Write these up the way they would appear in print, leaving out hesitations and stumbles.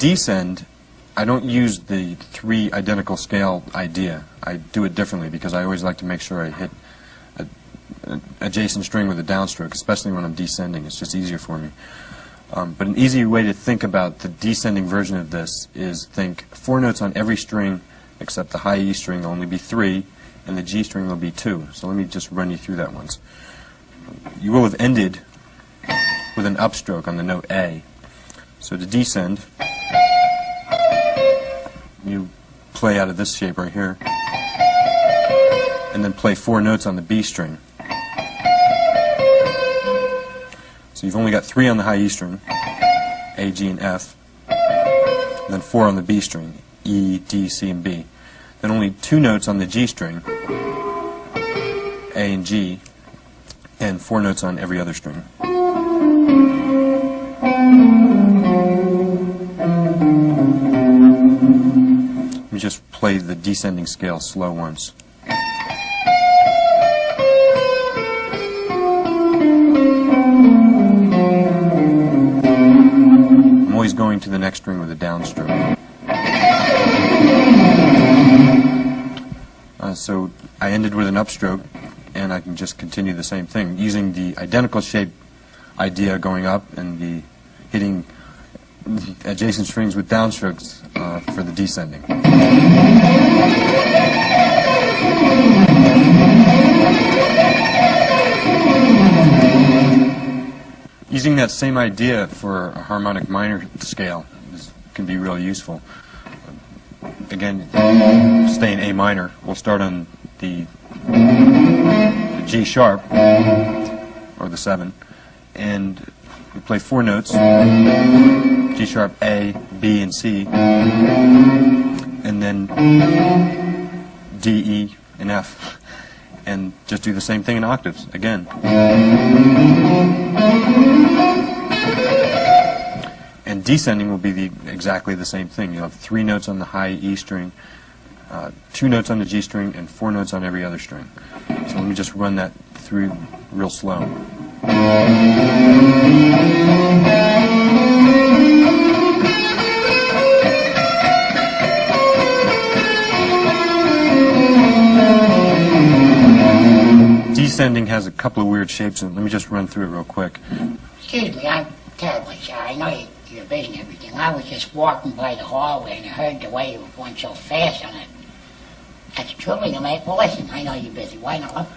descend, I don't use the 3 identical scale idea. I do it differently because I always like to make sure I hit an adjacent string with a downstroke, especially when I'm descending. It's just easier for me. But an easy way to think about the descending version of this is think 4 notes on every string except the high E string will only be 3 and the G string will be 2. So let me just run you through that once. You will have ended with an upstroke on the note A. So to descend, you play out of this shape right here and then play 4 notes on the B string. So you've only got 3 on the high E string, A, G, and F, and then 4 on the B string, E, D, C, and B. Then only 2 notes on the G string, A and G, and 4 notes on every other string. Let me just play the descending scale slow once. I'm always going to the next string with a downstroke. So I ended with an upstroke, and I can just continue the same thing using the identical shape idea going up and the hitting adjacent strings with downstrokes for the descending. Using that same idea for a harmonic minor scale can be really useful. Again, stay in A minor. We'll start on the G sharp, or the 7, and we play 4 notes, G sharp, A, B, and C, and then D, E, and F, and just do the same thing in octaves, again. And descending will be exactly the same thing. You'll have 3 notes on the high E string, 2 notes on the G string, and 4 notes on every other string. So let me just run that through real slow. Descending has a couple of weird shapes, and let me just run through it real quick. Excuse me, I'm terribly sorry. I know you're busy and everything. I was just walking by the hallway and I heard the way you were going so fast on it. That's truly the mate. Well, listen, I know you're busy. Why not?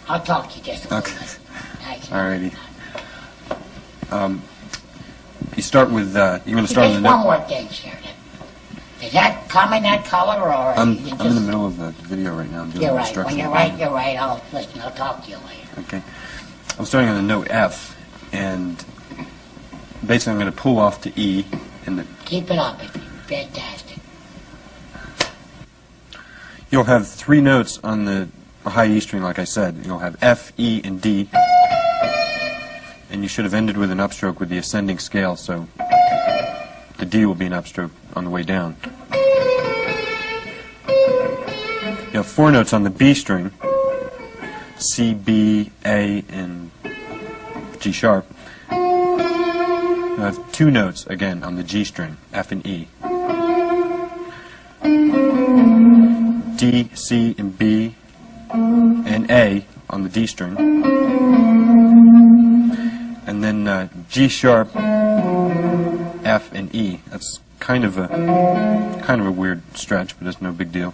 I'll talk to you just a little bit. Alrighty. You start with, you're going to start on the one more thing, sir. Does that come in that color, or I'm in the middle of the video right now. I'm doing you're right. When you're right, you're right. I'll talk to you later. Okay. I'm starting on the note F, and basically I'm going to pull off to E. And keep it up. It's fantastic. You'll have 3 notes on the high E string, like I said. You'll have F, E, and D. And you should have ended with an upstroke with the ascending scale, so the D will be an upstroke on the way down. You have 4 notes on the B string, C, B, A, and G sharp. You have 2 notes, again, on the G string, F and E. D, C, and B, and A on the D string. And then G sharp, F, and E. That's kind of a weird stretch, but it's no big deal.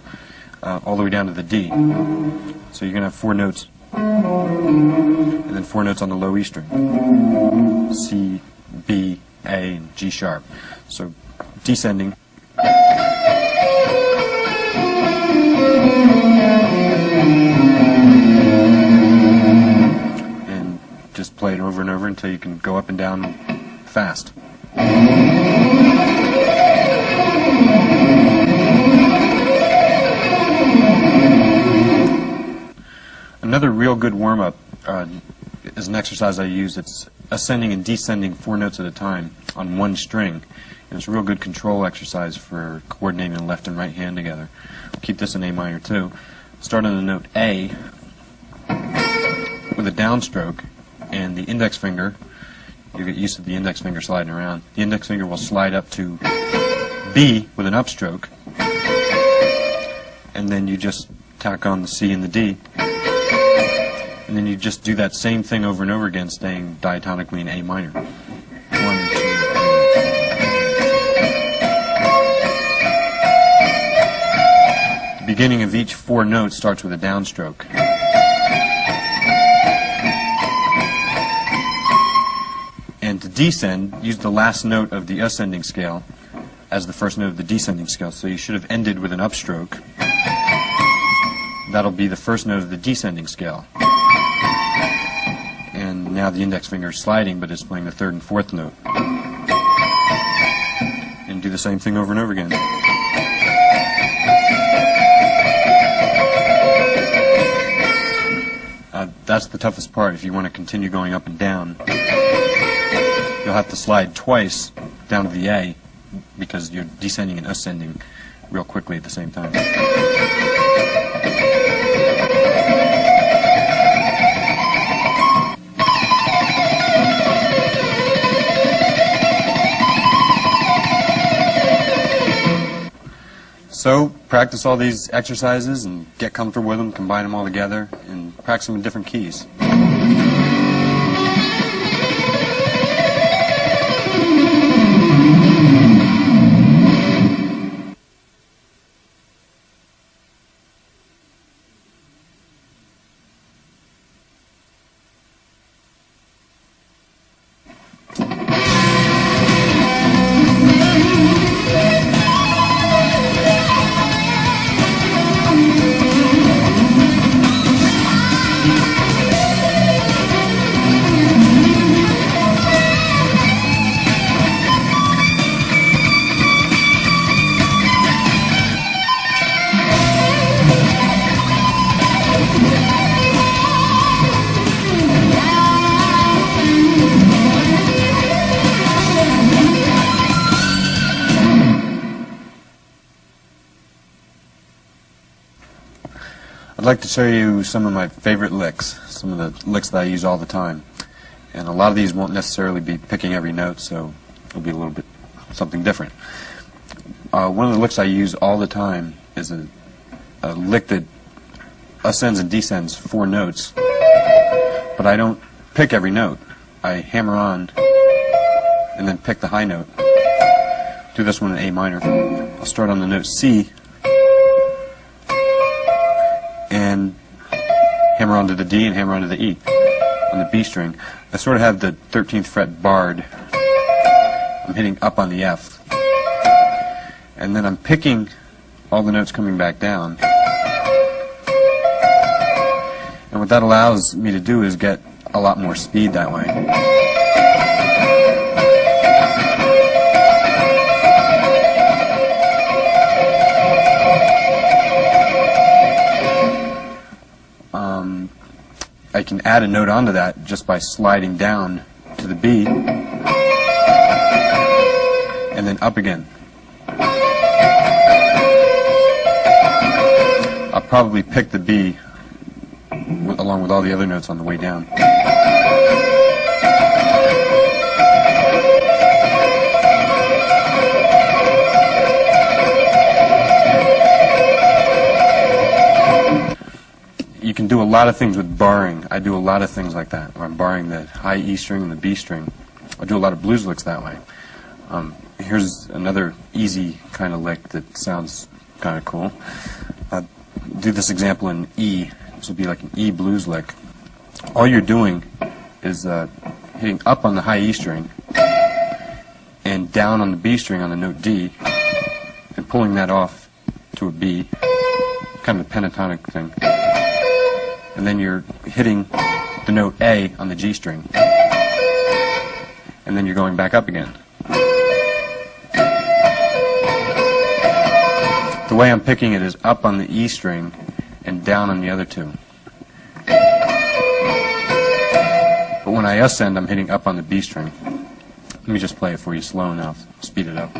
All the way down to the D. So you're going to have 4 notes, and then 4 notes on the low E string. C, B, A, and G sharp. So descending. And just play it over and over until you can go up and down fast. Another real good warm-up is an exercise I use. It's ascending and descending 4 notes at a time on one string. And it's a real good control exercise for coordinating the left and right hand together. Keep this in A minor too. Start on the note A with a downstroke, and the index finger, you get used to the index finger sliding around. The index finger will slide up to B with an upstroke, and then you just tack on the C and the D, and then you just do that same thing over and over again, staying diatonically in A minor. 1, 2, 3. The beginning of each 4 notes starts with a downstroke. And to descend, use the last note of the ascending scale as the first note of the descending scale. So you should have ended with an upstroke. That'll be the first note of the descending scale. And now the index finger is sliding, but it's playing the 3rd and 4th note. And do the same thing over and over again. That's the toughest part. If you want to continue going up and down, you'll have to slide twice down to the A, because you're descending and ascending real quickly at the same time. So practice all these exercises and get comfortable with them, combine them all together, and practice them in different keys. I'd like to show you some of my favorite licks, some of the licks that I use all the time. And a lot of these won't necessarily be picking every note, so it'll be a little bit something different. One of the licks I use all the time is a lick that ascends and descends 4 notes, but I don't pick every note. I hammer on and then pick the high note. Do this one in A minor. I'll start on the note C and hammer onto the D and hammer onto the E on the B string. I sort of have the 13th fret barred. I'm hitting up on the F. And then I'm picking all the notes coming back down. And what that allows me to do is get a lot more speed that way. I can add a note onto that just by sliding down to the B and then up again. I'll probably pick the B along with all the other notes on the way down. You can do a lot of things with barring. I do a lot of things like that, where I'm barring the high E string and the B string. I do a lot of blues licks that way. Here's another easy kind of lick that sounds kind of cool. Do this example in E. This would be like an E blues lick. All you're doing is hitting up on the high E string and down on the B string on the note D and pulling that off to a B, kind of a pentatonic thing. And then you're hitting the note A on the G string. And then you're going back up again. The way I'm picking it is up on the E string and down on the other two. But when I ascend, I'm hitting up on the B string. Let me just play it for you slow enough. Speed it up.